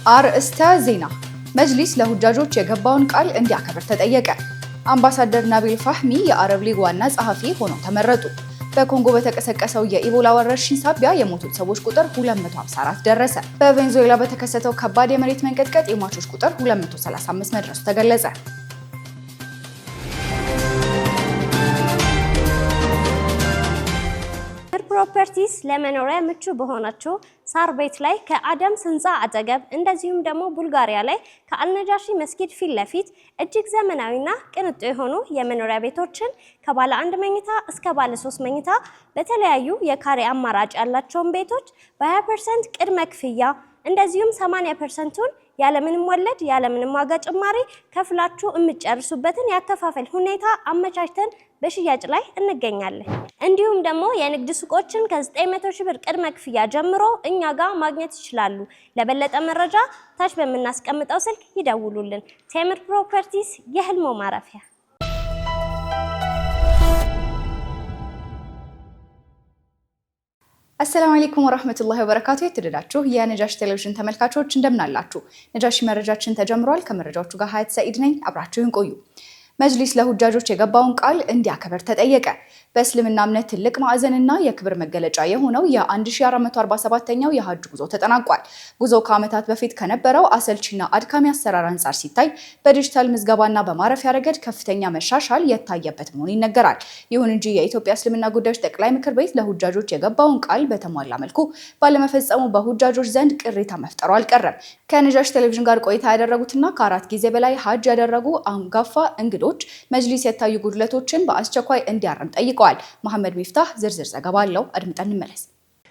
አርእስተ ዜና መጅሊስ ለሁጃጆች የገባውን ቃል እንዲያከብር ተጠየቀ። አምባሳደር ናቢል ፋህሚ የአረብ ሊግ ዋና ጸሐፊ ሆነው ተመረጡ። በኮንጎ በተቀሰቀሰው የኢቦላ ወረርሽኝ ሳቢያ የሞቱት ሰዎች ቁጥር 254 ደረሰ። በቬኔዙዌላ በተከሰተው ከባድ የመሬት መንቀጥቀጥ የሟቾች ቁጥር 235 መድረሱ ተገለጸ። ፕሮፐርቲስ ለመኖሪያ ምቹ በሆነችው ሳር ቤት ላይ ከአደምስ ህንፃ አጠገብ እንደዚሁም ደግሞ ቡልጋሪያ ላይ ከአልነጃሺ መስጊድ ፊት ለፊት እጅግ ዘመናዊና ቅንጡ የሆኑ የመኖሪያ ቤቶችን ከባለ 1 መኝታ እስከ ባለ 3 መኝታ በተለያዩ የካሬ አማራጭ ያላቸውን ቤቶች በ20% ቅድመ ክፍያ እንደዚሁም 80%ቱን ያለምንም ወለድ ያለምንም ዋጋ ጭማሪ ከፍላችሁ የምትጨርሱበትን ያከፋፈል ሁኔታ አመቻችተን በሽያጭ ላይ እንገኛለን። እንዲሁም ደግሞ የንግድ ሱቆችን ከ900 ሺህ ብር ቅድመ ክፍያ ጀምሮ እኛ ጋር ማግኘት ይችላሉ። ለበለጠ መረጃ ታች በምናስቀምጠው ስልክ ይደውሉልን። ቴምር ፕሮፐርቲስ የህልሞ ማረፊያ። አሰላሙ አለይኩም ወራህመቱላሂ ወበረካቱ። የተደዳችሁ የነጃሺ ቴሌቪዥን ተመልካቾች እንደምን አላችሁ? ነጃሺ መረጃችን ተጀምሯል። ከመረጃዎቹ ጋር ሀያት ሰኢድ ነኝ። አብራችሁን ቆዩ። መጅሊስ ለሁጃጆች የገባውን ቃል እንዲያከብር ተጠየቀ። በእስልምና እምነት ትልቅ ማዕዘንና የክብር መገለጫ የሆነው የ1447ኛው የሐጅ ጉዞ ተጠናቋል። ጉዞው ከዓመታት በፊት ከነበረው አሰልቺና አድካሚ አሰራር አንጻር ሲታይ በዲጂታል ምዝገባና በማረፊያ ረገድ ከፍተኛ መሻሻል የታየበት መሆኑ ይነገራል። ይሁን እንጂ የኢትዮጵያ እስልምና ጉዳዮች ጠቅላይ ምክር ቤት ለሁጃጆች የገባውን ቃል በተሟላ መልኩ ባለመፈጸሙ በሁጃጆች ዘንድ ቅሬታ መፍጠሩ አልቀረም። ከነጃሺ ቴሌቪዥን ጋር ቆይታ ያደረጉትና ከ4 ጊዜ በላይ ሐጅ ያደረጉ አንጋፋ እንግዶች መጅሊስ የታዩ ጉድለቶችን በአስቸኳይ እንዲያርም ጠይቀዋል። መሐመድ ሚፍታህ ዝርዝር ዘገባ አለው። አድምጠን እንመለስ።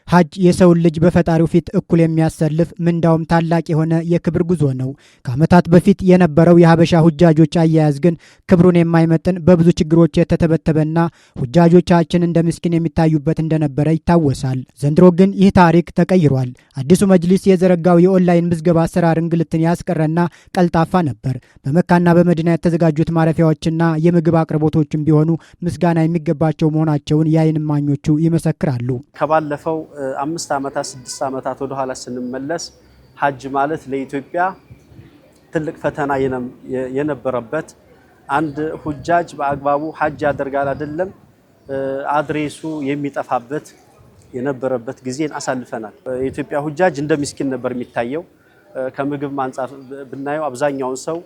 ሐጅ የሰውን ልጅ በፈጣሪው ፊት እኩል የሚያሰልፍ ምንዳውም ታላቅ የሆነ የክብር ጉዞ ነው። ከዓመታት በፊት የነበረው የሀበሻ ሁጃጆች አያያዝ ግን ክብሩን የማይመጥን በብዙ ችግሮች የተተበተበና ሁጃጆቻችን እንደ ምስኪን የሚታዩበት እንደነበረ ይታወሳል። ዘንድሮ ግን ይህ ታሪክ ተቀይሯል። አዲሱ መጅሊስ የዘረጋው የኦንላይን ምዝገባ አሰራር እንግልትን ያስቀረና ቀልጣፋ ነበር። በመካና በመዲና የተዘጋጁት ማረፊያዎችና የምግብ አቅርቦቶችም ቢሆኑ ምስጋና የሚገባቸው መሆናቸውን የዓይን እማኞቹ ይመሰክራሉ። ከባለፈው 5 ዓመታት 6 ዓመታት ወደ ኋላ ስንመለስ ሐጅ ማለት ለኢትዮጵያ ትልቅ ፈተና የነበረበት አንድ ሁጃጅ በአግባቡ ሐጅ ያደርጋል አይደለም አድሬሱ የሚጠፋበት የነበረበት ጊዜን አሳልፈናል። የኢትዮጵያ ሁጃጅ እንደ ምስኪን ነበር የሚታየው። ከምግብ አንፃር ብናየው አብዛኛውን ሰው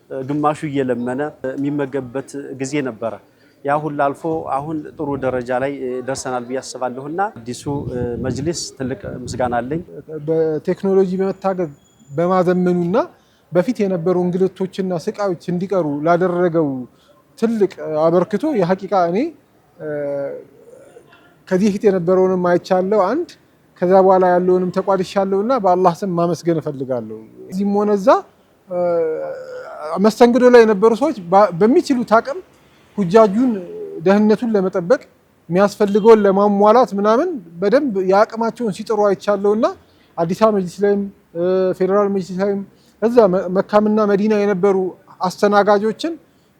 ግማሹ እየለመነ የሚመገብበት ጊዜ ነበረ። ያ ሁሉ አልፎ አሁን ጥሩ ደረጃ ላይ ደርሰናል ብዬ አስባለሁና አዲሱ መጅሊስ ትልቅ ምስጋና አለኝ። በቴክኖሎጂ በመታገዝ በማዘመኑና በፊት የነበሩ እንግልቶችና ስቃዮች እንዲቀሩ ላደረገው ትልቅ አበርክቶ የሐቂቃ እኔ ከዚህ ፊት የነበረውንም አይቻለሁ አንድ ከዛ በኋላ ያለውንም ተቋድሻለሁና በአላህ ስም ማመስገን እፈልጋለሁ። እዚህም ሆነ እዛ መስተንግዶ ላይ የነበሩ ሰዎች በሚችሉት አቅም ሁጃጁን ደህንነቱን ለመጠበቅ የሚያስፈልገውን ለማሟላት ምናምን በደንብ የአቅማቸውን ሲጥሩ አይቻለውና አዲስ አበባ መጅሊስ ላይም ፌደራል መጅሊስ ላይም እዛ መካምና መዲና የነበሩ አስተናጋጆችን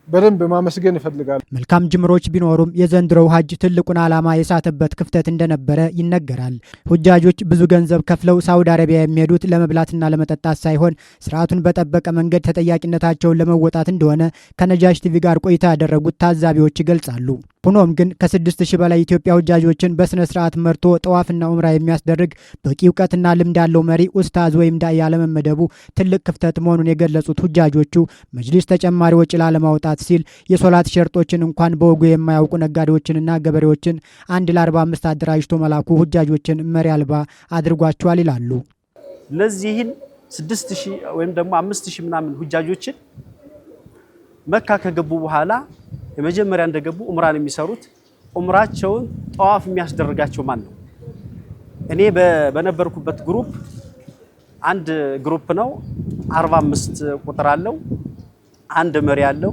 በደንብ ማመስገን እፈልጋለሁ። መልካም ጅምሮች ቢኖሩም የዘንድሮው ሐጅ ትልቁን ዓላማ የሳተበት ክፍተት እንደነበረ ይነገራል። ሁጃጆች ብዙ ገንዘብ ከፍለው ሳውዲ አረቢያ የሚሄዱት ለመብላትና ለመጠጣት ሳይሆን ስርዓቱን በጠበቀ መንገድ ተጠያቂነታቸውን ለመወጣት እንደሆነ ከነጃሺ ቲቪ ጋር ቆይታ ያደረጉት ታዛቢዎች ይገልጻሉ። ሆኖም ግን ከ6000 በላይ ኢትዮጵያ ሁጃጆችን በስነ ስርዓት መርቶ ጠዋፍና ዑምራ የሚያስደርግ በቂ እውቀትና ልምድ ያለው መሪ ኡስታዝ ወይም ዳኢ ያለመመደቡ ትልቅ ክፍተት መሆኑን የገለጹት ሁጃጆቹ መጅሊስ ተጨማሪ ወጪ ላለማውጣት ሲል የሶላት ሸርጦችን እንኳን በወጉ የማያውቁ ነጋዴዎችንና ገበሬዎችን አንድ ለ45 አደራጅቶ መላኩ ሁጃጆችን መሪ አልባ አድርጓቸዋል ይላሉ። ለዚህን 6000 ወይም ደግሞ 5000 ምናምን ሁጃጆችን መካ ከገቡ በኋላ የመጀመሪያ እንደገቡ ዑምራን የሚሰሩት ዑምራቸውን ጠዋፍ የሚያስደርጋቸው ማን ነው? እኔ በነበርኩበት ግሩፕ አንድ ግሩፕ ነው 45 ቁጥር አለው አንድ መሪ አለው።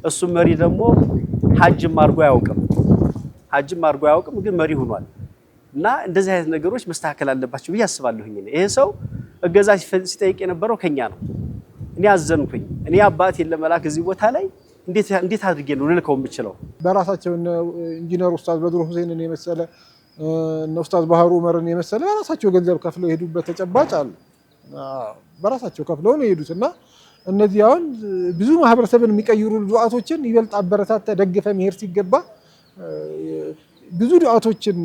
እሱ መሪ ደግሞ ሐጅም አድርጎ አያውቅም ግን መሪ ሆኗል። እና እንደዚህ አይነት ነገሮች መስተካከል አለባቸው ብዬ አስባለሁኝ። ይሄ ሰው እገዛ ሲጠይቅ የነበረው ከኛ ነው። እኔ አዘንኩኝ። እኔ አባቴን ለመላክ እዚህ ቦታ ላይ እንዴት አድርጌ ነው ልልከው የምችለው? በራሳቸው ኢንጂነር ኡስታዝ በድሩ ሁሴንን የመሰለ ኡስታዝ ባህሩ ዑመርን የመሰለ በራሳቸው ገንዘብ ከፍለው የሄዱበት ተጨባጭ አለ። በራሳቸው ከፍለው ነው የሄዱትና እነዚህ አሁን ብዙ ማህበረሰብን የሚቀይሩ ዱዓቶችን ይበልጥ አበረታታ ደግፈ መሄድ ሲገባ ብዙ ዱዓቶችን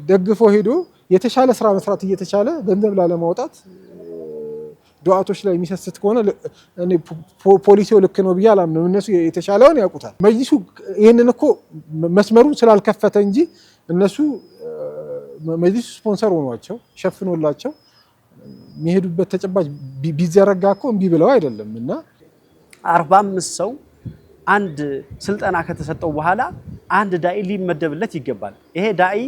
ደግፎ ሄዶ የተሻለ ስራ መስራት እየተቻለ ገንዘብ ላለማውጣት ዱዓቶች ላይ የሚሰስት ከሆነ እኔ ፖሊሲው ልክ ነው ብዬ አላምንም። እነሱ የተሻለውን ያውቁታል። መጅሊሱ ይሄንን እኮ መስመሩን ስላልከፈተ እንጂ እነሱ መጅሊሱ ስፖንሰር ሆኗቸው ሸፍኖላቸው የሚሄዱበት ተጨባጭ ቢዘረጋ እኮ እምቢ ብለው አይደለም። እና 45 ሰው አንድ ስልጠና ከተሰጠው በኋላ አንድ ዳኢ ሊመደብለት ይገባል። ይሄ ዳኢ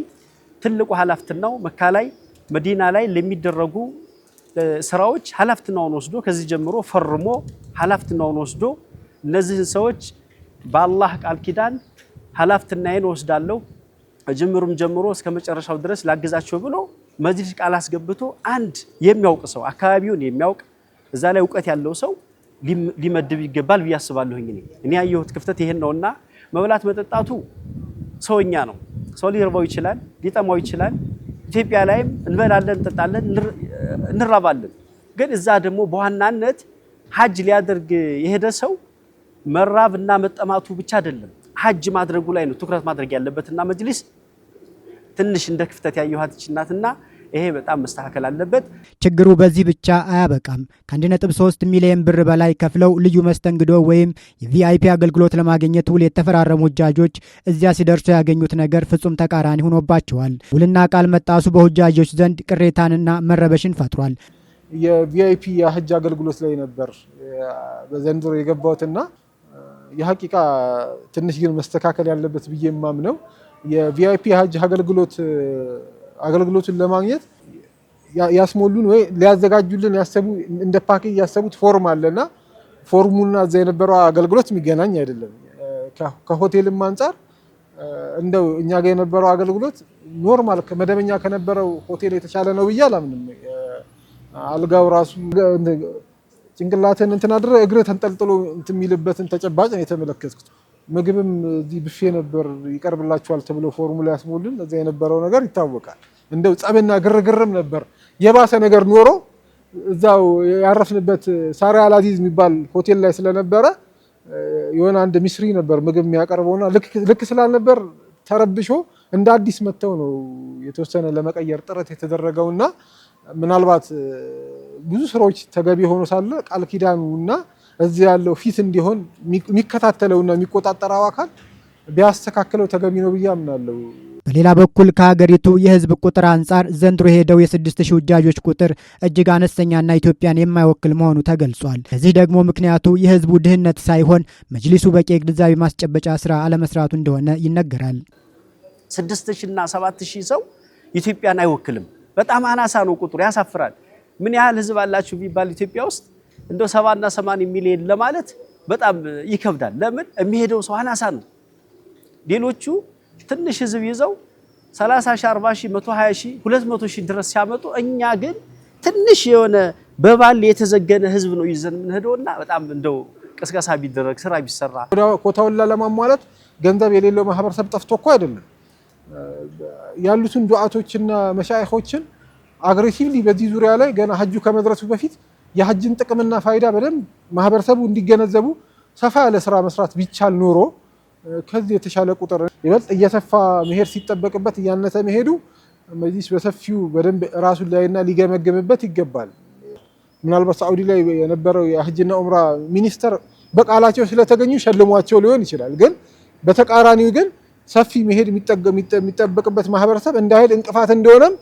ትልቁ ኃላፊነቱ መካ ላይ መዲና ላይ ለሚደረጉ ስራዎች ኃላፊነቱን ወስዶ ከዚህ ጀምሮ ፈርሞ ኃላፊነቱን ወስዶ እነዚህን ሰዎች በአላህ ቃል ኪዳን ኃላፊነቴን ወስዳለሁ ጅምሩም ጀምሮ እስከ መጨረሻው ድረስ ላግዛቸው ብሎ መጅሊስ ቃል አስገብቶ አንድ የሚያውቅ ሰው አካባቢውን የሚያውቅ እዛ ላይ ዕውቀት ያለው ሰው ሊመድብ ይገባል ብዬ አስባለሁኝ። እኔ ያየሁት ክፍተት ይሄን ነውና መብላት መጠጣቱ ሰውኛ ነው። ሰው ሊርባው ይችላል፣ ሊጠማው ይችላል። ኢትዮጵያ ላይም እንበላለን፣ እንጠጣለን፣ እንራባለን። ግን እዛ ደግሞ በዋናነት ሐጅ ሊያደርግ የሄደ ሰው መራብና መጠማቱ ብቻ አይደለም ሐጅ ማድረጉ ላይ ነው ትኩረት ማድረግ ያለበትና መጅሊስ ትንሽ እንደ ክፍተት ያየኋት እናትና ይሄ በጣም መስተካከል አለበት። ችግሩ በዚህ ብቻ አያበቃም። ከ1.3 ሚሊዮን ብር በላይ ከፍለው ልዩ መስተንግዶ ወይም የቪአይፒ አገልግሎት ለማግኘት ውል የተፈራረሙ ሁጃጆች እዚያ ሲደርሱ ያገኙት ነገር ፍጹም ተቃራኒ ሆኖባቸዋል። ውልና ቃል መጣሱ በሁጃጆች ዘንድ ቅሬታንና መረበሽን ፈጥሯል። የቪአይፒ የሐጅ አገልግሎት ላይ ነበር በዘንድሮ የገባውትና የሐቂቃ ትንሽ ግን መስተካከል ያለበት ብዬ የማምነው የቪአይፒ ሐጅ አገልግሎቱን ለማግኘት ያስሞሉን ወይ ሊያዘጋጁልን ያሰቡ እንደ ፓኬጅ ያሰቡት ፎርም አለና ፎርሙና እዛ የነበረው አገልግሎት የሚገናኝ አይደለም። ከሆቴልም አንፃር እንደው እኛ ጋር የነበረው አገልግሎት ኖርማል ከመደበኛ ከነበረው ሆቴል የተሻለ ነው ብዬ አላምንም። አልጋው ራሱ ጭንቅላትን እንትን አድረ እግረ ተንጠልጥሎ እንትን የሚልበትን ተጨባጭ ነው የተመለከትኩት። ምግብም እዚህ ብፌ ነበር ይቀርብላችኋል ተብሎ ፎርሙላ ያስሞሉን እዛ የነበረው ነገር ይታወቃል። እንደው ጸብና ግርግርም ነበር። የባሰ ነገር ኖሮ እዛው ያረፍንበት ሳሪያ አልአዚዝ የሚባል ሆቴል ላይ ስለነበረ የሆነ አንድ ሚስሪ ነበር ምግብ የሚያቀርበውና ልክ ስላልነበር ተረብሾ እንደ አዲስ መተው ነው የተወሰነ ለመቀየር ጥረት የተደረገውና ምናልባት ብዙ ስራዎች ተገቢ ሆኖ ሳለ ቃል ኪዳኑና እዚህ ያለው ፊት እንዲሆን የሚከታተለውና የሚቆጣጠረው አካል ቢያስተካክለው ተገቢ ነው ብዬ አምናለሁ። በሌላ በኩል ከሀገሪቱ የህዝብ ቁጥር አንጻር ዘንድሮ የሄደው የ6000 ሁጃጆች ቁጥር እጅግ አነስተኛና ኢትዮጵያን የማይወክል መሆኑ ተገልጿል። ለዚህ ደግሞ ምክንያቱ የህዝቡ ድህነት ሳይሆን መጅሊሱ በቂ ግንዛቤ ማስጨበጫ ስራ አለመስራቱ እንደሆነ ይነገራል። 6000 እና 7000 ሰው ኢትዮጵያን አይወክልም። በጣም አናሳ ነው ቁጥሩ፣ ያሳፍራል። ምን ያህል ህዝብ አላችሁ ቢባል ኢትዮጵያ ውስጥ እንደው 70 እና 80 ሚሊዮን ለማለት በጣም ይከብዳል። ለምን የሚሄደው ሰው አናሳ ነው። ሌሎቹ ትንሽ ህዝብ ይዘው 30 ሺህ 40 ሺህ 120 ሺህ 200 ሺህ ድረስ ሲያመጡ እኛ ግን ትንሽ የሆነ በባል የተዘገነ ህዝብ ነው ይዘን የምንሄደውና በጣም እንደው ቅስቀሳ ቢደረግ ስራ ቢሰራ ኮታውን ለማሟላት ገንዘብ የሌለው ማህበረሰብ ጠፍቶ እኮ አይደለም። ያሉትን ዱዓቶችና መሻይኾችን አግሬሲቭሊ በዚህ ዙሪያ ላይ ገና ሐጁ ከመድረሱ በፊት የሐጅን ጥቅምና ፋይዳ በደንብ ማህበረሰቡ እንዲገነዘቡ ሰፋ ያለ ስራ መስራት ቢቻል ኖሮ ከዚህ የተሻለ ቁጥር ይበልጥ እየሰፋ መሄድ ሲጠበቅበት እያነሰ መሄዱ መጅሊስ በሰፊው በደንብ ራሱን ላይና ሊገመገምበት ይገባል። ምናልባት ሳዑዲ ላይ የነበረው የሐጅና ዑምራ ሚኒስተር በቃላቸው ስለተገኙ ሸልሟቸው ሊሆን ይችላል። ግን በተቃራኒው ግን ሰፊ መሄድ የሚጠበቅበት ማህበረሰብ እንዳይሄድ እንቅፋት እንደሆነም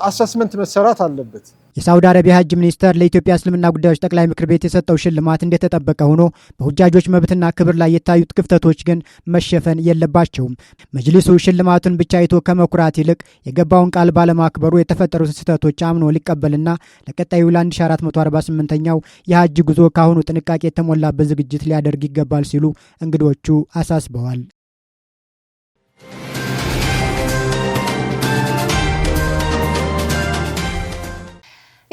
አሰስመንት መሰራት አለበት። የሳውዲ አረቢያ ሐጅ ሚኒስተር ለኢትዮጵያ እስልምና ጉዳዮች ጠቅላይ ምክር ቤት የሰጠው ሽልማት እንደተጠበቀ ሆኖ በሁጃጆች መብትና ክብር ላይ የታዩት ክፍተቶች ግን መሸፈን የለባቸውም። መጅሊሱ ሽልማቱን ብቻ አይቶ ከመኩራት ይልቅ የገባውን ቃል ባለማክበሩ የተፈጠሩት ስህተቶች አምኖ ሊቀበልና ለቀጣዩ ለ1448ኛው የሐጅ ጉዞ ካሁኑ ጥንቃቄ የተሞላበት ዝግጅት ሊያደርግ ይገባል ሲሉ እንግዶቹ አሳስበዋል።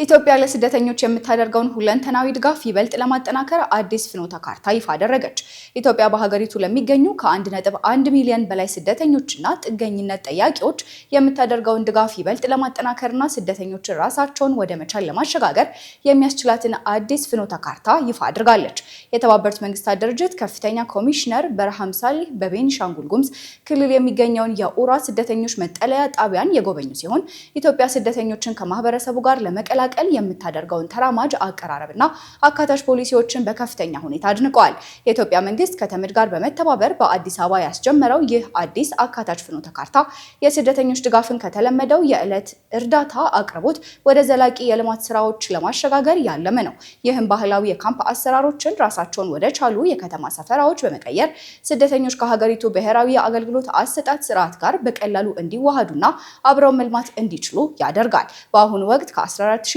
ኢትዮጵያ ለስደተኞች የምታደርገውን ሁለንተናዊ ድጋፍ ይበልጥ ለማጠናከር አዲስ ፍኖተ ካርታ ይፋ አደረገች። ኢትዮጵያ በሀገሪቱ ለሚገኙ ከ1.1 ሚሊዮን በላይ ስደተኞችና ጥገኝነት ጠያቂዎች የምታደርገውን ድጋፍ ይበልጥ ለማጠናከርና ስደተኞችን ራሳቸውን ወደ መቻል ለማሸጋገር የሚያስችላትን አዲስ ፍኖተ ካርታ ይፋ አድርጋለች። የተባበሩት መንግስታት ድርጅት ከፍተኛ ኮሚሽነር በርሃም ሳሊህ በቤኒሻንጉል ጉሙዝ ክልል የሚገኘውን የኡራ ስደተኞች መጠለያ ጣቢያን የጎበኙ ሲሆን ኢትዮጵያ ስደተኞችን ከማህበረሰቡ ጋር ለመቀላቀል የምታደርገውን ተራማጅ አቀራረብና አካታች ፖሊሲዎችን በከፍተኛ ሁኔታ አድንቀዋል። የኢትዮጵያ መንግስት ከተመድ ጋር በመተባበር በአዲስ አበባ ያስጀመረው ይህ አዲስ አካታች ፍኖተ ካርታ የስደተኞች ድጋፍን ከተለመደው የዕለት እርዳታ አቅርቦት ወደ ዘላቂ የልማት ስራዎች ለማሸጋገር ያለመ ነው። ይህም ባህላዊ የካምፕ አሰራሮችን ራሳቸውን ወደ ቻሉ የከተማ ሰፈራዎች በመቀየር ስደተኞች ከሀገሪቱ ብሔራዊ የአገልግሎት አሰጣጥ ስርዓት ጋር በቀላሉ እንዲዋሃዱና አብረው መልማት እንዲችሉ ያደርጋል። በአሁኑ ወቅት ከ14500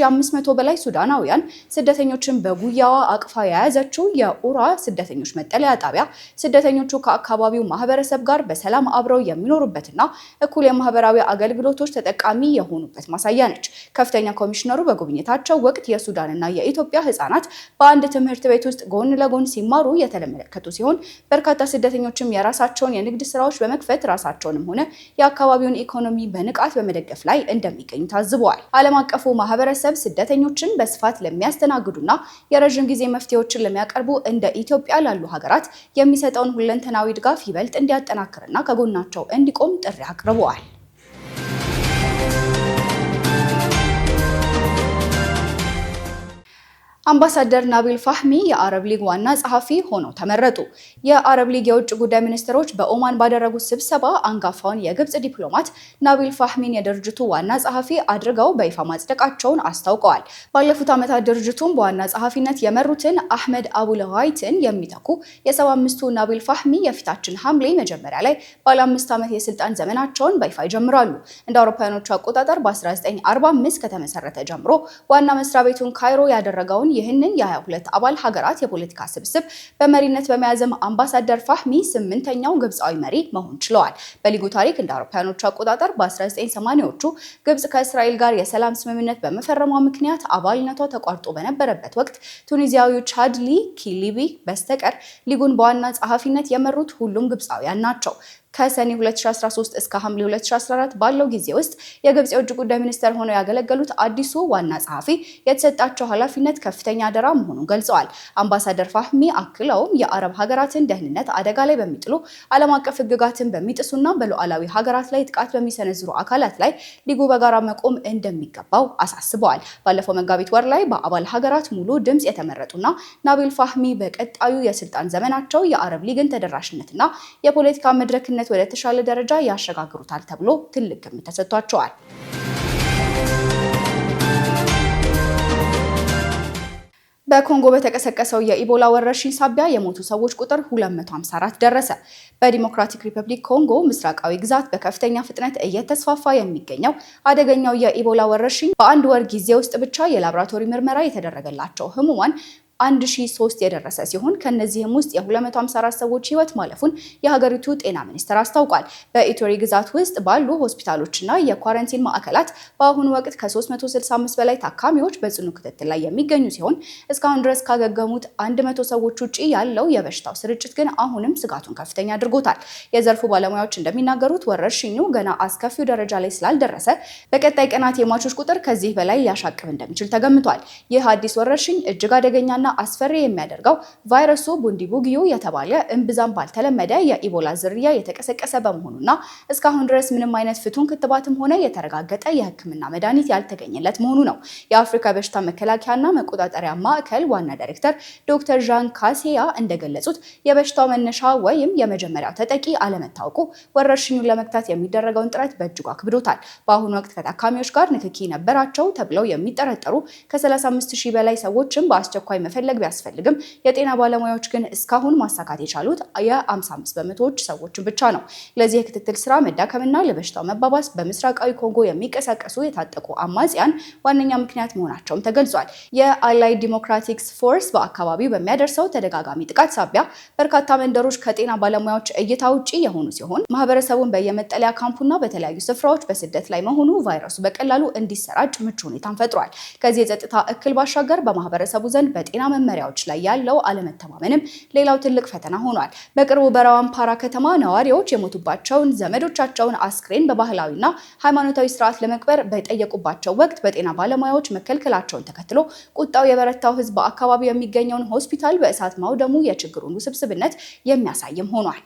በላይ ሱዳናውያን ስደተኞችን በጉያዋ አቅፋ የያዘችው የኡራ ስደተኞች መጠለያ ጣቢያ ስደተኞቹ ከአካባቢው ማህበረሰብ ጋር በሰላም አብረው የሚኖሩበትና እኩል የማህበራዊ አገልግሎቶች ተጠቃሚ የሆኑበት ማሳያ ነች። ከፍተኛ ኮሚሽነሩ በጉብኝታቸው ወቅት የሱዳንና የኢትዮጵያ ህጻናት በአንድ ትምህርት ቤት ውስጥ ጎን ለጎን ሲማሩ የተመለከቱ ሲሆን በርካታ ስደተኞችም የራሳቸውን የንግድ ስራዎች በመክፈት ራሳቸውንም ሆነ የአካባቢውን ኢኮኖሚ በንቃት በመደገፍ ላይ እንደሚገኙ ታዝበዋል። ዓለም አቀፉ ማህበረሰብ ስደተኞችን በስፋት ለሚያስተናግዱና የረጅም ጊዜ መፍትሄዎችን ለሚያቀርቡ እንደ ኢትዮጵያ ላሉ ሀገራት የሚሰጠውን ሁለንተናዊ ድጋፍ ይበልጥ እንዲያጠናክርና ከጎናቸው እንዲቆም ጥሪ አቅርበዋል። አምባሳደር ናቢል ፋህሚ የአረብ ሊግ ዋና ጸሐፊ ሆነው ተመረጡ። የአረብ ሊግ የውጭ ጉዳይ ሚኒስትሮች በኦማን ባደረጉት ስብሰባ አንጋፋውን የግብጽ ዲፕሎማት ናቢል ፋህሚን የድርጅቱ ዋና ጸሐፊ አድርገው በይፋ ማጽደቃቸውን አስታውቀዋል። ባለፉት ዓመታት ድርጅቱን በዋና ጸሐፊነት የመሩትን አህመድ አቡልጋይትን የሚተኩ የ75ቱ ናቢል ፋህሚ የፊታችን ሐምሌ መጀመሪያ ላይ ባለ 5 ዓመት የስልጣን ዘመናቸውን በይፋ ይጀምራሉ። እንደ አውሮፓውያኖቹ አቆጣጠር በ1945 ከተመሰረተ ጀምሮ ዋና መስሪያ ቤቱን ካይሮ ያደረገውን ይህንን የ22 አባል ሀገራት የፖለቲካ ስብስብ በመሪነት በመያዝም አምባሳደር ፋህሚ 8ኛው ግብፃዊ መሪ መሆን ችለዋል። በሊጉ ታሪክ እንደ አውሮፓውያኖቹ አቆጣጠር በ1980ዎቹ ግብጽ ከእስራኤል ጋር የሰላም ስምምነት በመፈረሟ ምክንያት አባልነቷ ተቋርጦ በነበረበት ወቅት ቱኒዚያዊው ቻድሊ ኪሊቢ በስተቀር ሊጉን በዋና ጸሐፊነት የመሩት ሁሉም ግብፃውያን ናቸው። ከሰኔ 2013 እስከ ሐምሌ 2014 ባለው ጊዜ ውስጥ የግብጽ የውጭ ጉዳይ ሚኒስትር ሆነው ያገለገሉት አዲሱ ዋና ጸሐፊ የተሰጣቸው ኃላፊነት ከፍተኛ አደራ መሆኑን ገልጸዋል። አምባሳደር ፋህሚ አክለውም የአረብ ሀገራትን ደህንነት አደጋ ላይ በሚጥሉ ዓለም አቀፍ ሕግጋትን በሚጥሱና በሉዓላዊ ሀገራት ላይ ጥቃት በሚሰነዝሩ አካላት ላይ ሊጉ በጋራ መቆም እንደሚገባው አሳስበዋል። ባለፈው መጋቢት ወር ላይ በአባል ሀገራት ሙሉ ድምጽ የተመረጡና ናቢል ፋህሚ በቀጣዩ የስልጣን ዘመናቸው የአረብ ሊግን ተደራሽነትና የፖለቲካ መድረክነት ወደ ተሻለ ደረጃ ያሸጋግሩታል ተብሎ ትልቅ ግምት ተሰጥቷቸዋል። በኮንጎ በተቀሰቀሰው የኢቦላ ወረርሽኝ ሳቢያ የሞቱ ሰዎች ቁጥር 254 ደረሰ። በዲሞክራቲክ ሪፐብሊክ ኮንጎ ምስራቃዊ ግዛት በከፍተኛ ፍጥነት እየተስፋፋ የሚገኘው አደገኛው የኢቦላ ወረርሽኝ በአንድ ወር ጊዜ ውስጥ ብቻ የላቦራቶሪ ምርመራ የተደረገላቸው ህሙማን 1003 የደረሰ ሲሆን ከነዚህም ውስጥ የ254 ሰዎች ህይወት ማለፉን የሀገሪቱ ጤና ሚኒስቴር አስታውቋል። በኢቶሪ ግዛት ውስጥ ባሉ ሆስፒታሎችና የኳረንቲን ማዕከላት በአሁኑ ወቅት ከ365 በላይ ታካሚዎች በጽኑ ክትትል ላይ የሚገኙ ሲሆን እስካሁን ድረስ ካገገሙት 100 ሰዎች ውጪ ያለው የበሽታው ስርጭት ግን አሁንም ስጋቱን ከፍተኛ አድርጎታል። የዘርፉ ባለሙያዎች እንደሚናገሩት ወረርሽኙ ገና አስከፊው ደረጃ ላይ ስላልደረሰ በቀጣይ ቀናት የሟቾች ቁጥር ከዚህ በላይ ሊያሻቅብ እንደሚችል ተገምቷል። ይህ አዲስ ወረርሽኝ እጅግ አደገኛና አስፈሪ የሚያደርገው ቫይረሱ ቡንዲቡጊዮ የተባለ እምብዛም ባልተለመደ የኢቦላ ዝርያ የተቀሰቀሰ በመሆኑና እስካሁን ድረስ ምንም አይነት ፍቱን ክትባትም ሆነ የተረጋገጠ የሕክምና መድኃኒት ያልተገኘለት መሆኑ ነው። የአፍሪካ በሽታ መከላከያና መቆጣጠሪያ ማዕከል ዋና ዳይሬክተር ዶክተር ዣን ካሴያ እንደገለጹት የበሽታው መነሻ ወይም የመጀመሪያው ተጠቂ አለመታወቁ ወረርሽኙን ለመግታት የሚደረገውን ጥረት በእጅጉ አክብዶታል። በአሁኑ ወቅት ከታካሚዎች ጋር ንክኪ ነበራቸው ተብለው የሚጠረጠሩ ከ35000 በላይ ሰዎችም በአስቸኳይ መፈለግ ቢያስፈልግም የጤና ባለሙያዎች ግን እስካሁን ማሳካት የቻሉት የ55 በመቶዎች ሰዎችን ብቻ ነው። ለዚህ የክትትል ስራ መዳከምና ለበሽታው መባባስ በምስራቃዊ ኮንጎ የሚንቀሳቀሱ የታጠቁ አማጽያን ዋነኛ ምክንያት መሆናቸውም ተገልጿል። የአላይድ ዲሞክራቲክስ ፎርስ በአካባቢው በሚያደርሰው ተደጋጋሚ ጥቃት ሳቢያ በርካታ መንደሮች ከጤና ባለሙያዎች እይታ ውጪ የሆኑ ሲሆን ማህበረሰቡን በየመጠለያ ካምፑና በተለያዩ ስፍራዎች በስደት ላይ መሆኑ ቫይረሱ በቀላሉ እንዲሰራጭ ምቹ ሁኔታን ፈጥሯል። ከዚህ የጸጥታ እክል ባሻገር በማህበረሰቡ ዘንድ በጤና መመሪያዎች ላይ ያለው አለመተማመንም ሌላው ትልቅ ፈተና ሆኗል። በቅርቡ በራዋምፓራ ከተማ ነዋሪዎች የሞቱባቸውን ዘመዶቻቸውን አስክሬን በባህላዊና ሃይማኖታዊ ስርዓት ለመቅበር በጠየቁባቸው ወቅት በጤና ባለሙያዎች መከልከላቸውን ተከትሎ ቁጣው የበረታው ህዝብ በአካባቢው የሚገኘውን ሆስፒታል በእሳት ማውደሙ የችግሩን ውስብስብነት የሚያሳይም ሆኗል።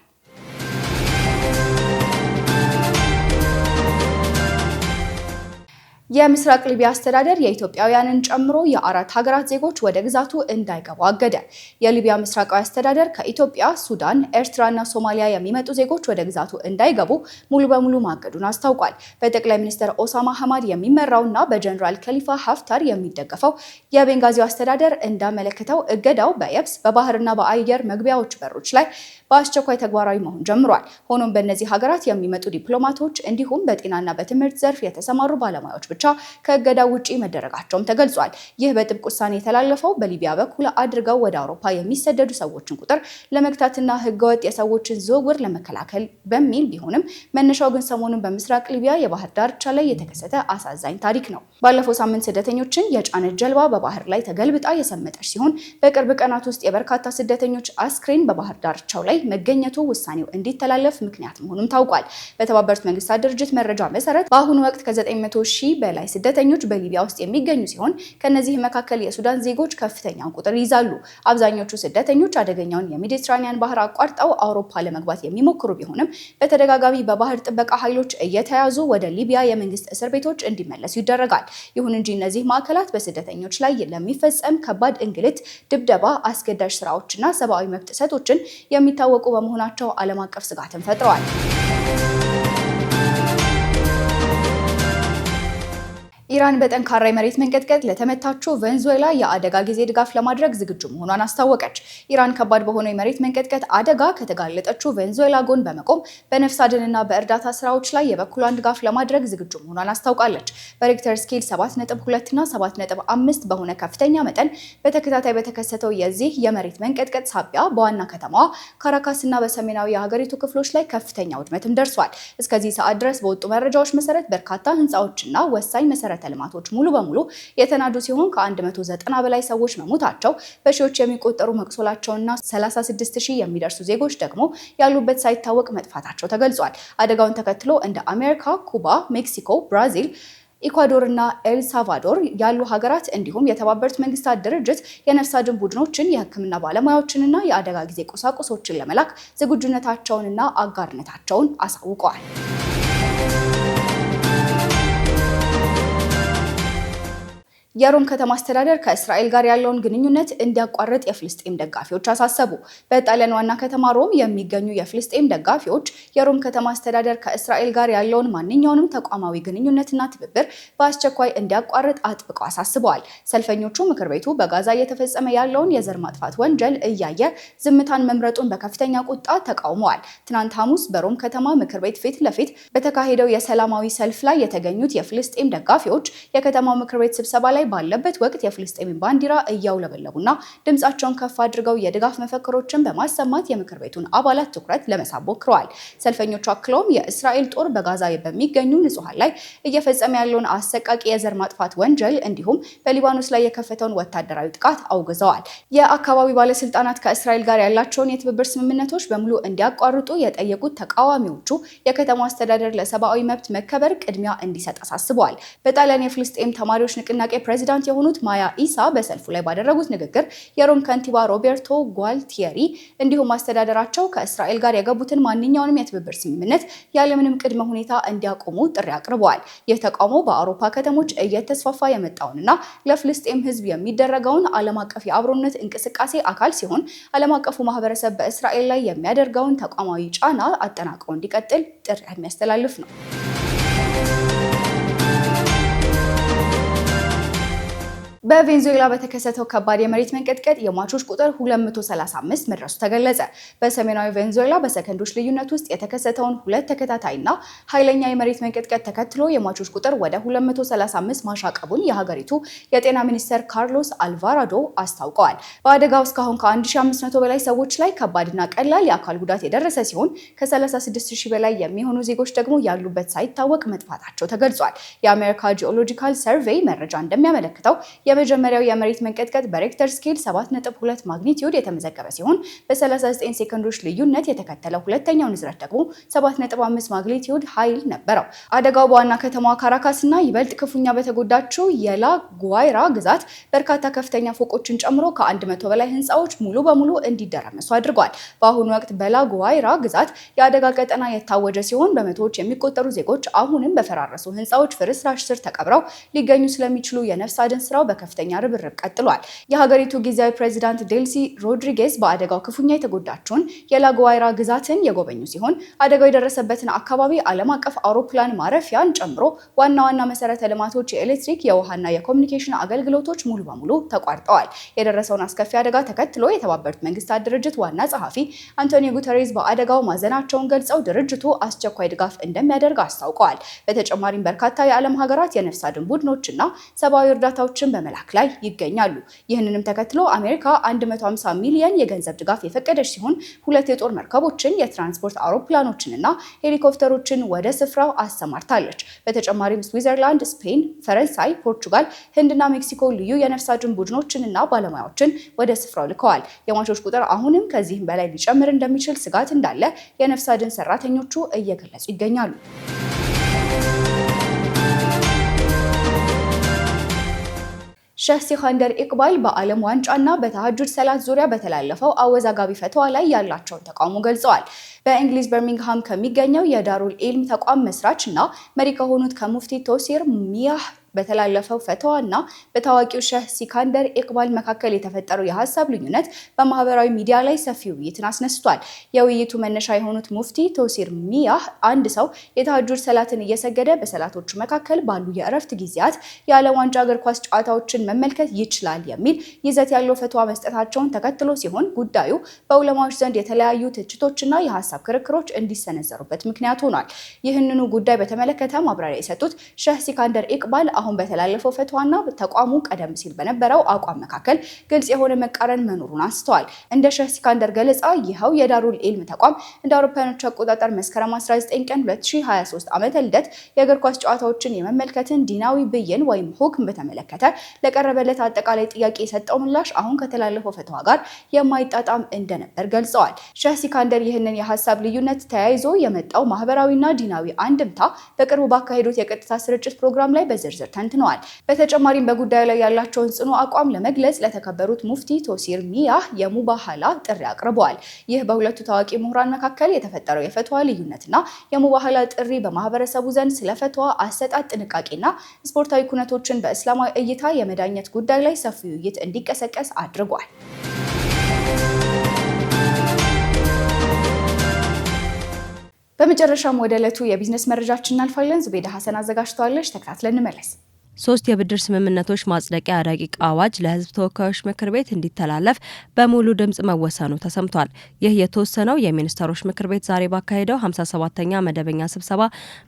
የምስራቅ ሊቢያ አስተዳደር የኢትዮጵያውያንን ጨምሮ የአራት ሀገራት ዜጎች ወደ ግዛቱ እንዳይገቡ አገደ። የሊቢያ ምስራቃዊ አስተዳደር ከኢትዮጵያ፣ ሱዳን፣ ኤርትራና ሶማሊያ የሚመጡ ዜጎች ወደ ግዛቱ እንዳይገቡ ሙሉ በሙሉ ማገዱን አስታውቋል። በጠቅላይ ሚኒስትር ኦሳማ ሐማድ የሚመራውና በጀነራል ከሊፋ ሀፍታር የሚደገፈው የቤንጋዚው አስተዳደር እንዳመለከተው እገዳው በየብስ በባህርና በአየር መግቢያዎች በሮች ላይ በአስቸኳይ ተግባራዊ መሆን ጀምሯል። ሆኖም በእነዚህ ሀገራት የሚመጡ ዲፕሎማቶች እንዲሁም በጤናና በትምህርት ዘርፍ የተሰማሩ ባለሙያዎች ብቻ ከእገዳው ውጪ መደረጋቸውም ተገልጿል። ይህ በጥብቅ ውሳኔ የተላለፈው በሊቢያ በኩል አድርገው ወደ አውሮፓ የሚሰደዱ ሰዎችን ቁጥር ለመግታትና ህገወጥ የሰዎችን ዝውውር ለመከላከል በሚል ቢሆንም መነሻው ግን ሰሞኑን በምስራቅ ሊቢያ የባህር ዳርቻ ላይ የተከሰተ አሳዛኝ ታሪክ ነው። ባለፈው ሳምንት ስደተኞችን የጫነች ጀልባ በባህር ላይ ተገልብጣ የሰመጠች ሲሆን በቅርብ ቀናት ውስጥ የበርካታ ስደተኞች አስክሬን በባህር ዳርቻው ላይ መገኘቱ ውሳኔው እንዲተላለፍ ምክንያት መሆኑም ታውቋል። በተባበሩት መንግስታት ድርጅት መረጃ መሰረት በአሁኑ ወቅት ከ900 ሺህ በላይ ስደተኞች በሊቢያ ውስጥ የሚገኙ ሲሆን ከነዚህ መካከል የሱዳን ዜጎች ከፍተኛውን ቁጥር ይይዛሉ። አብዛኞቹ ስደተኞች አደገኛውን የሜዲትራኒያን ባህር አቋርጠው አውሮፓ ለመግባት የሚሞክሩ ቢሆንም በተደጋጋሚ በባህር ጥበቃ ኃይሎች እየተያዙ ወደ ሊቢያ የመንግስት እስር ቤቶች እንዲመለሱ ይደረጋል። ይሁን እንጂ እነዚህ ማዕከላት በስደተኞች ላይ ለሚፈጸም ከባድ እንግልት፣ ድብደባ፣ አስገዳጅ ስራዎችና ሰብአዊ መብት ጥሰቶችን የሚታወቁ በመሆናቸው ዓለም አቀፍ ስጋትን ፈጥረዋል። ኢራን በጠንካራ የመሬት መንቀጥቀጥ ለተመታችው ቬንዙዌላ የአደጋ ጊዜ ድጋፍ ለማድረግ ዝግጁ መሆኗን አስታወቀች። ኢራን ከባድ በሆነው የመሬት መንቀጥቀጥ አደጋ ከተጋለጠችው ቬንዙዌላ ጎን በመቆም በነፍስ አድንና በእርዳታ ስራዎች ላይ የበኩሏን ድጋፍ ለማድረግ ዝግጁ መሆኗን አስታውቃለች። በሬክተር ስኬል 7.2 እና 7.5 በሆነ ከፍተኛ መጠን በተከታታይ በተከሰተው የዚህ የመሬት መንቀጥቀጥ ሳቢያ በዋና ከተማዋ ካራካስና በሰሜናዊ የሀገሪቱ ክፍሎች ላይ ከፍተኛ ውድመትም ደርሷል። እስከዚህ ሰዓት ድረስ በወጡ መረጃዎች መሰረት በርካታ ህንፃዎችና ወሳኝ መሰረተ ልማቶች ሙሉ በሙሉ የተናዱ ሲሆን ከ190 በላይ ሰዎች መሞታቸው፣ በሺዎች የሚቆጠሩ መቁሰላቸውና 36000 የሚደርሱ ዜጎች ደግሞ ያሉበት ሳይታወቅ መጥፋታቸው ተገልጿል። አደጋውን ተከትሎ እንደ አሜሪካ፣ ኩባ፣ ሜክሲኮ፣ ብራዚል፣ ኢኳዶር እና ኤል ሳልቫዶር ያሉ ሀገራት እንዲሁም የተባበሩት መንግስታት ድርጅት የነፍስ አድን ቡድኖችን፣ የህክምና ባለሙያዎችንና የአደጋ ጊዜ ቁሳቁሶችን ለመላክ ዝግጁነታቸውንና አጋርነታቸውን አሳውቀዋል። የሮም ከተማ አስተዳደር ከእስራኤል ጋር ያለውን ግንኙነት እንዲያቋርጥ የፍልስጤም ደጋፊዎች አሳሰቡ። በጣሊያን ዋና ከተማ ሮም የሚገኙ የፍልስጤም ደጋፊዎች የሮም ከተማ አስተዳደር ከእስራኤል ጋር ያለውን ማንኛውንም ተቋማዊ ግንኙነትና ትብብር በአስቸኳይ እንዲያቋርጥ አጥብቀው አሳስበዋል። ሰልፈኞቹ ምክር ቤቱ በጋዛ እየተፈጸመ ያለውን የዘር ማጥፋት ወንጀል እያየ ዝምታን መምረጡን በከፍተኛ ቁጣ ተቃውመዋል። ትናንት ሐሙስ በሮም ከተማ ምክር ቤት ፊት ለፊት በተካሄደው የሰላማዊ ሰልፍ ላይ የተገኙት የፍልስጤም ደጋፊዎች የከተማው ምክር ቤት ስብሰባ ላይ ባለበት ወቅት የፍልስጤምን ባንዲራ እያውለበለቡና ድምጻቸውን ከፍ አድርገው የድጋፍ መፈክሮችን በማሰማት የምክር ቤቱን አባላት ትኩረት ለመሳብ ሞክረዋል። ሰልፈኞቹ አክለውም የእስራኤል ጦር በጋዛ በሚገኙ ንጹሃን ላይ እየፈጸመ ያለውን አሰቃቂ የዘር ማጥፋት ወንጀል እንዲሁም በሊባኖስ ላይ የከፈተውን ወታደራዊ ጥቃት አውግዘዋል። የአካባቢው ባለስልጣናት ከእስራኤል ጋር ያላቸውን የትብብር ስምምነቶች በሙሉ እንዲያቋርጡ የጠየቁት ተቃዋሚዎቹ የከተማው አስተዳደር ለሰብአዊ መብት መከበር ቅድሚያ እንዲሰጥ አሳስበዋል። በጣሊያን የፍልስጤም ተማሪዎች ንቅናቄ ፕሬዚዳንት የሆኑት ማያ ኢሳ በሰልፉ ላይ ባደረጉት ንግግር የሮም ከንቲባ ሮቤርቶ ጓልቲየሪ እንዲሁም አስተዳደራቸው ከእስራኤል ጋር የገቡትን ማንኛውንም የትብብር ስምምነት ያለምንም ቅድመ ሁኔታ እንዲያቆሙ ጥሪ አቅርበዋል። ይህ ተቃውሞ በአውሮፓ ከተሞች እየተስፋፋ የመጣውንና ለፍልስጤም ሕዝብ የሚደረገውን ዓለም አቀፍ የአብሮነት እንቅስቃሴ አካል ሲሆን ዓለም አቀፉ ማህበረሰብ በእስራኤል ላይ የሚያደርገውን ተቋማዊ ጫና አጠናክሮ እንዲቀጥል ጥሪ የሚያስተላልፍ ነው። በቬንዙዌላ በተከሰተው ከባድ የመሬት መንቀጥቀጥ የሟቾች ቁጥር 235 መድረሱ ተገለጸ። በሰሜናዊ ቬንዙዌላ በሰከንዶች ልዩነት ውስጥ የተከሰተውን ሁለት ተከታታይና ኃይለኛ የመሬት መንቀጥቀጥ ተከትሎ የሟቾች ቁጥር ወደ 235 ማሻቀቡን የሀገሪቱ የጤና ሚኒስትር ካርሎስ አልቫራዶ አስታውቀዋል። በአደጋው እስካሁን ከ1500 በላይ ሰዎች ላይ ከባድና ቀላል የአካል ጉዳት የደረሰ ሲሆን ከ36000 በላይ የሚሆኑ ዜጎች ደግሞ ያሉበት ሳይታወቅ መጥፋታቸው ተገልጿል። የአሜሪካ ጂኦሎጂካል ሰርቬይ መረጃ እንደሚያመለክተው የመጀመሪያው የመሬት መንቀጥቀጥ በሬክተር ስኬል 7.2 ማግኒቲዩድ የተመዘገበ ሲሆን በ39 ሴኮንዶች ልዩነት የተከተለው ሁለተኛው ንዝረት ደግሞ 7.5 ማግኒቲዩድ ኃይል ነበረው። አደጋው በዋና ከተማዋ ካራካስና ይበልጥ ክፉኛ በተጎዳችው የላ ጉዋይራ ግዛት በርካታ ከፍተኛ ፎቆችን ጨምሮ ከ100 በላይ ህንፃዎች ሙሉ በሙሉ እንዲደረመሱ አድርጓል። በአሁኑ ወቅት በላ ጉዋይራ ግዛት የአደጋ ቀጠና የታወጀ ሲሆን በመቶዎች የሚቆጠሩ ዜጎች አሁንም በፈራረሱ ህንፃዎች ፍርስራሽ ስር ተቀብረው ሊገኙ ስለሚችሉ የነፍስ አድን ስራው በከፍተኛ ርብርብ ቀጥሏል። የሀገሪቱ ጊዜያዊ ፕሬዚዳንት ዴልሲ ሮድሪጌዝ በአደጋው ክፉኛ የተጎዳችውን የላጉዋይራ ግዛትን የጎበኙ ሲሆን አደጋው የደረሰበትን አካባቢ ዓለም አቀፍ አውሮፕላን ማረፊያን ጨምሮ ዋና ዋና መሰረተ ልማቶች፣ የኤሌክትሪክ፣ የውሃና የኮሚኒኬሽን አገልግሎቶች ሙሉ በሙሉ ተቋርጠዋል። የደረሰውን አስከፊ አደጋ ተከትሎ የተባበሩት መንግስታት ድርጅት ዋና ጸሐፊ አንቶኒዮ ጉተሬዝ በአደጋው ማዘናቸውን ገልጸው ድርጅቱ አስቸኳይ ድጋፍ እንደሚያደርግ አስታውቀዋል። በተጨማሪም በርካታ የዓለም ሀገራት የነፍስ አድን ቡድኖችና ሰብአዊ እርዳታዎችን በመላክ ላይ ይገኛሉ። ይህንንም ተከትሎ አሜሪካ 150 ሚሊዮን የገንዘብ ድጋፍ የፈቀደች ሲሆን 2 የጦር መርከቦችን፣ የትራንስፖርት አውሮፕላኖችንና ሄሊኮፕተሮችን ወደ ስፍራው አሰማርታለች። በተጨማሪም ስዊዘርላንድ፣ ስፔን፣ ፈረንሳይ፣ ፖርቹጋል፣ ህንድና ሜክሲኮ ልዩ የነፍስ አድን ቡድኖችንና ባለሙያዎችን ወደ ስፍራው ልከዋል። የሟቾች ቁጥር አሁንም ከዚህም በላይ ሊጨምር እንደሚችል ስጋት እንዳለ የነፍስ አድን ሰራተኞቹ እየገለጹ ይገኛሉ። ሼህ ሲካንደር ኢቅባል በዓለም ዋንጫና በተሃጁድ ሰላት ዙሪያ በተላለፈው አወዛጋቢ ፈትዋ ላይ ያላቸውን ተቃውሞ ገልጸዋል። በእንግሊዝ በርሚንግሃም ከሚገኘው የዳሩል ኢልም ተቋም መስራች እና መሪ ከሆኑት ከሙፍቲ ቶሲር ሚያህ በተላለፈው ፈትዋና በታዋቂው ሼህ ሲካንደር ኢቅባል መካከል የተፈጠረው የሀሳብ ልዩነት በማህበራዊ ሚዲያ ላይ ሰፊ ውይይትን አስነስቷል። የውይይቱ መነሻ የሆኑት ሙፍቲ ቶሲር ሚያህ አንድ ሰው የተሃጁድ ሰላትን እየሰገደ በሰላቶቹ መካከል ባሉ የእረፍት ጊዜያት የዓለም ዋንጫ እግር ኳስ ጨዋታዎችን መመልከት ይችላል የሚል ይዘት ያለው ፈትዋ መስጠታቸውን ተከትሎ ሲሆን ጉዳዩ በዑለማዎች ዘንድ የተለያዩ ትችቶችና የሀሳብ ክርክሮች እንዲሰነዘሩበት ምክንያት ሆኗል። ይህንኑ ጉዳይ በተመለከተ ማብራሪያ የሰጡት ሼህ ሲካንደር ኢቅባል አሁን በተላለፈው ፈትዋና ተቋሙ ቀደም ሲል በነበረው አቋም መካከል ግልጽ የሆነ መቃረን መኖሩን አንስተዋል። እንደ ሼህ ሲካንደር ገለጻ ይኸው የዳሩል ኢልም ተቋም እንደ አውሮፓውያኖች አቆጣጠር መስከረም 19 ቀን 2023 ዓመተ ልደት የእግር ኳስ ጨዋታዎችን የመመልከትን ዲናዊ ብይን ወይም ሁክም በተመለከተ ለቀረበለት አጠቃላይ ጥያቄ የሰጠው ምላሽ አሁን ከተላለፈው ፈትዋ ጋር የማይጣጣም እንደነበር ገልጸዋል። ሼህ ሲካንደር ይህንን የሀሳብ ልዩነት ተያይዞ የመጣው ማህበራዊና ዲናዊ አንድምታ በቅርቡ ባካሄዱት የቀጥታ ስርጭት ፕሮግራም ላይ በዝርዝር ተንትነዋል። በተጨማሪም በጉዳዩ ላይ ያላቸውን ጽኑ አቋም ለመግለጽ ለተከበሩት ሙፍቲ ቶሲር ሚያህ የሙባሃላ ጥሪ አቅርበዋል። ይህ በሁለቱ ታዋቂ ምሁራን መካከል የተፈጠረው የፈትዋ ልዩነትና የሙባሃላ ጥሪ በማህበረሰቡ ዘንድ ስለ ፈትዋ አሰጣጥ ጥንቃቄና ስፖርታዊ ኩነቶችን በእስላማዊ እይታ የመዳኘት ጉዳይ ላይ ሰፊ ውይይት እንዲቀሰቀስ አድርጓል። በመጨረሻም ወደ ዕለቱ የቢዝነስ መረጃችን እናልፋለን። ዙቤዳ ሐሰን አዘጋጅተዋለች። ተከታትለን እንመለስ። 3 የብድር ስምምነቶች ማጽደቂያ ረቂቅ አዋጅ ለሕዝብ ተወካዮች ምክር ቤት እንዲተላለፍ በሙሉ ድምጽ መወሰኑ ተሰምቷል። ይህ የተወሰነው የሚኒስትሮች ምክር ቤት ዛሬ ባካሄደው 57ኛ መደበኛ ስብሰባ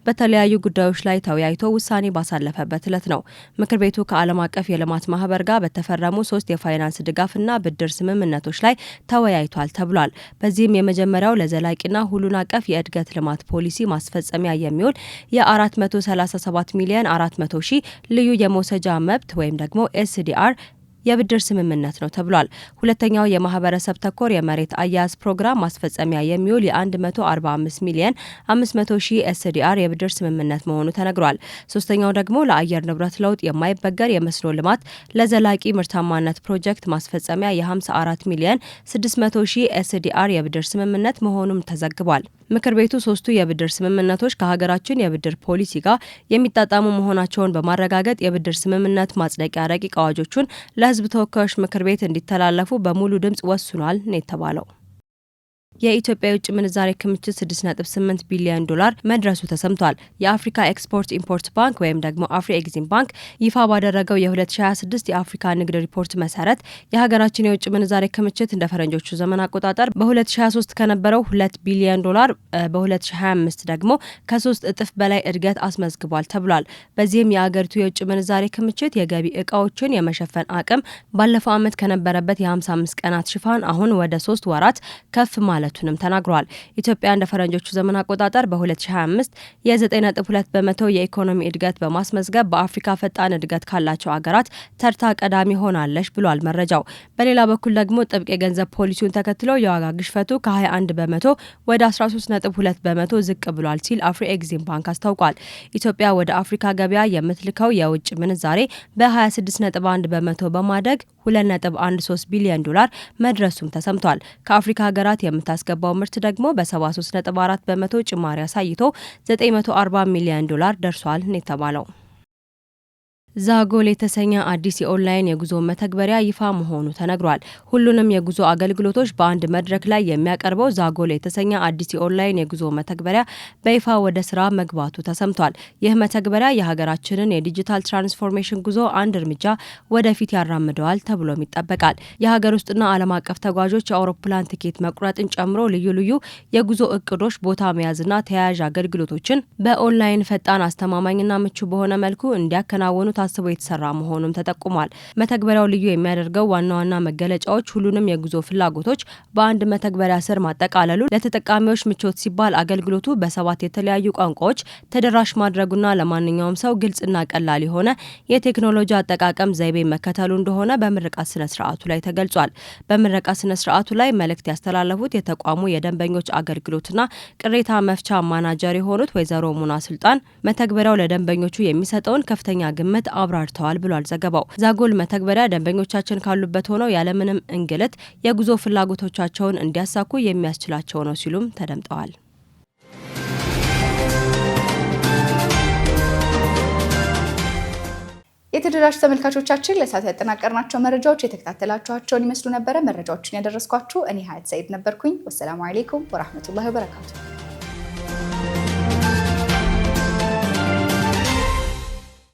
በተለያዩ ጉዳዮች ላይ ተወያይቶ ውሳኔ ባሳለፈበት ዕለት ነው። ምክር ቤቱ ከዓለም አቀፍ የልማት ማህበር ጋር በተፈረሙ 3 የፋይናንስ ድጋፍና ብድር ስምምነቶች ላይ ተወያይቷል ተብሏል። በዚህም የመጀመሪያው ለዘላቂና ሁሉን አቀፍ የእድገት ልማት ፖሊሲ ማስፈጸሚያ የሚውል የ437 ሚሊዮን 400 ሺህ ልዩ የመውሰጃ መብት ወይም ደግሞ ኤስዲአር የብድር ስምምነት ነው ተብሏል። ሁለተኛው የማህበረሰብ ተኮር የመሬት አያያዝ ፕሮግራም ማስፈጸሚያ የሚውል የ145 ሚሊዮን 500 ሺህ ኤስዲአር የብድር ስምምነት መሆኑ ተነግሯል። ሶስተኛው ደግሞ ለአየር ንብረት ለውጥ የማይበገር የመስኖ ልማት ለዘላቂ ምርታማነት ፕሮጀክት ማስፈጸሚያ የ54 ሚሊዮን 600 ሺህ ኤስዲአር የብድር ስምምነት መሆኑም ተዘግቧል። ምክር ቤቱ 3ቱ የብድር ስምምነቶች ከሀገራችን የብድር ፖሊሲ ጋር የሚጣጣሙ መሆናቸውን በማረጋገጥ የብድር ስምምነት ማጽደቂያ ረቂቅ አዋጆቹን ለሕዝብ ተወካዮች ምክር ቤት እንዲተላለፉ በሙሉ ድምጽ ወስኗል ነው የተባለው። የኢትዮጵያ የውጭ ምንዛሬ ክምችት 6.8 ቢሊዮን ዶላር መድረሱ ተሰምቷል። የአፍሪካ ኤክስፖርት ኢምፖርት ባንክ ወይም ደግሞ አፍሪ ኤግዚም ባንክ ይፋ ባደረገው የ2026 የአፍሪካ ንግድ ሪፖርት መሰረት የሀገራችን የውጭ ምንዛሬ ክምችት እንደ ፈረንጆቹ ዘመን አቆጣጠር በ2023 ከነበረው 2 ቢሊዮን ዶላር በ2025 ደግሞ ከ3 እጥፍ በላይ እድገት አስመዝግቧል ተብሏል። በዚህም የአገሪቱ የውጭ ምንዛሬ ክምችት የገቢ እቃዎችን የመሸፈን አቅም ባለፈው ዓመት ከነበረበት የ55 ቀናት ሽፋን አሁን ወደ 3 ወራት ከፍ ማለቱንም ተናግሯል። ኢትዮጵያ እንደ ፈረንጆቹ ዘመን አቆጣጠር በ2025 የ9.2 በመቶ የኢኮኖሚ እድገት በማስመዝገብ በአፍሪካ ፈጣን እድገት ካላቸው አገራት ተርታ ቀዳሚ ሆናለች ብሏል መረጃው። በሌላ በኩል ደግሞ ጥብቅ የገንዘብ ፖሊሲውን ተከትሎ የዋጋ ግሽፈቱ ከ21 በመቶ ወደ 13.2 በመቶ ዝቅ ብሏል ሲል አፍሪ ኤግዚም ባንክ አስታውቋል። ኢትዮጵያ ወደ አፍሪካ ገበያ የምትልከው የውጭ ምንዛሬ በ26.1 በመቶ በማደግ 2.13 ቢሊዮን ዶላር መድረሱም ተሰምቷል። ከአፍሪካ ሀገራት የምታስገባው ምርት ደግሞ በ73.4 በመቶ ጭማሪ አሳይቶ 940 ሚሊዮን ዶላር ደርሷል ነው የተባለው። ዛጎል የተሰኘ አዲስ የኦንላይን የጉዞ መተግበሪያ ይፋ መሆኑ ተነግሯል። ሁሉንም የጉዞ አገልግሎቶች በአንድ መድረክ ላይ የሚያቀርበው ዛጎል የተሰኘ አዲስ የኦንላይን የጉዞ መተግበሪያ በይፋ ወደ ስራ መግባቱ ተሰምቷል። ይህ መተግበሪያ የሀገራችንን የዲጂታል ትራንስፎርሜሽን ጉዞ አንድ እርምጃ ወደፊት ያራምደዋል ተብሎም ይጠበቃል። የሀገር ውስጥና ዓለም አቀፍ ተጓዦች የአውሮፕላን ትኬት መቁረጥን ጨምሮ ልዩ ልዩ የጉዞ እቅዶች፣ ቦታ መያዝና ተያያዥ አገልግሎቶችን በኦንላይን ፈጣን፣ አስተማማኝና ምቹ በሆነ መልኩ እንዲያከናውኑ ታስቦ የተሰራ መሆኑም ተጠቁሟል። መተግበሪያው ልዩ የሚያደርገው ዋና ዋና መገለጫዎች ሁሉንም የጉዞ ፍላጎቶች በአንድ መተግበሪያ ስር ማጠቃለሉ፣ ለተጠቃሚዎች ምቾት ሲባል አገልግሎቱ በ7 የተለያዩ ቋንቋዎች ተደራሽ ማድረጉና ለማንኛውም ሰው ግልጽና ቀላል የሆነ የቴክኖሎጂ አጠቃቀም ዘይቤ መከተሉ እንደሆነ በምረቃት ስነ ስርዓቱ ላይ ተገልጿል። በምረቃት ስነ ስርዓቱ ላይ መልእክት ያስተላለፉት የተቋሙ የደንበኞች አገልግሎትና ቅሬታ መፍቻ ማናጀር የሆኑት ወይዘሮ ሙና ሱልጣን መተግበሪያው ለደንበኞቹ የሚሰጠውን ከፍተኛ ግምት አብራርተዋል ብሏል ዘገባው። ዛጎል መተግበሪያ ደንበኞቻችን ካሉበት ሆነው ያለምንም እንግልት የጉዞ ፍላጎቶቻቸውን እንዲያሳኩ የሚያስችላቸው ነው ሲሉም ተደምጠዋል። የተደራሽ ተመልካቾቻችን ለሰዓቱ ያጠናቀርናቸው መረጃዎች የተከታተላችኋቸውን ይመስሉ ነበረ። መረጃዎችን ያደረስኳችሁ እኔ ሀያት ሰይድ ነበርኩኝ። ወሰላሙ አለይኩም ወራህመቱላሂ ወበረካቱ።